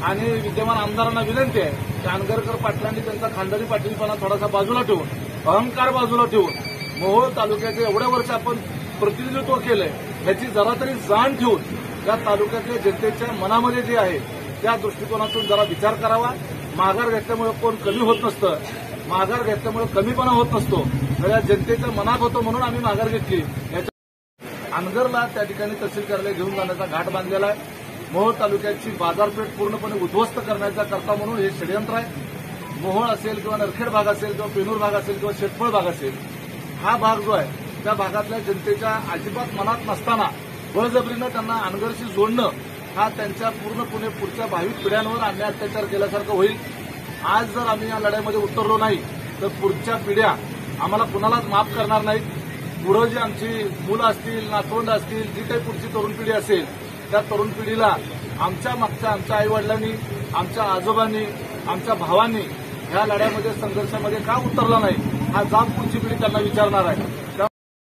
आणि विद्यमान आमदारांना विनंती आहे की अनगरकर पाटलांनी त्यांचा खानदानी पाटीलपणा थोडासा बाजूला ठेवून, अहंकार बाजूला ठेवून, मोहोळ तालुक्याचे एवढ्या वर्ष आपण प्रतिनिधित्व केलंय याची जरा तरी जाण ठेवून या तालुक्यातल्या जनतेच्या मनामध्ये जे आहे त्या दृष्टिकोनातून जरा विचार करावा. माघार घेतल्यामुळे कोण कमी होत नसतं, माघार घेतल्यामुळे कमीपणा होत नसतो. तर या जनतेच्या मनात होतं म्हणून आम्ही माघार घेतली. अनगरला त्या ठिकाणी तहसील कार्यालय घेऊन जाण्याचा घाट बांधलेला आहे. मोहोळ तालुक्याची बाजारपेठ पूर्णपणे उद्ध्वस्त करण्याचा करता म्हणून हे षडयंत्र आहे. मोहोळ असेल किंवा नरखेड भाग असेल किंवा पेनूर भाग असेल किंवा शेतफळ भाग असेल, हा भाग जो आहे त्या भागातल्या जनतेच्या अजिबात मनात नसताना बळजबरीनं त्यांना अनगरशी जोडणं हा त्यांच्या पूर्णपणे पुढच्या भावी पिढ्यांवर अन्याय अत्याचार केल्यासारखं होईल. आज जर आम्ही या लढाईमध्ये उतरलो नाही तर पुढच्या पिढ्या आम्हाला कुणालाच माफ करणार नाहीत. पुढं जी आमची मुलं असतील, नातवंड असतील, जी काही पुढची तरुण पिढी असेल त्या तरुण पिढीला आमच्या आईवडिलांनी, आमच्या आजोबांनी, आमच्या भावांनी ह्या लढ्यामध्ये संघर्षामध्ये का उतरला नाही हा जाब पुढची पिढी त्यांना विचारणार आहे.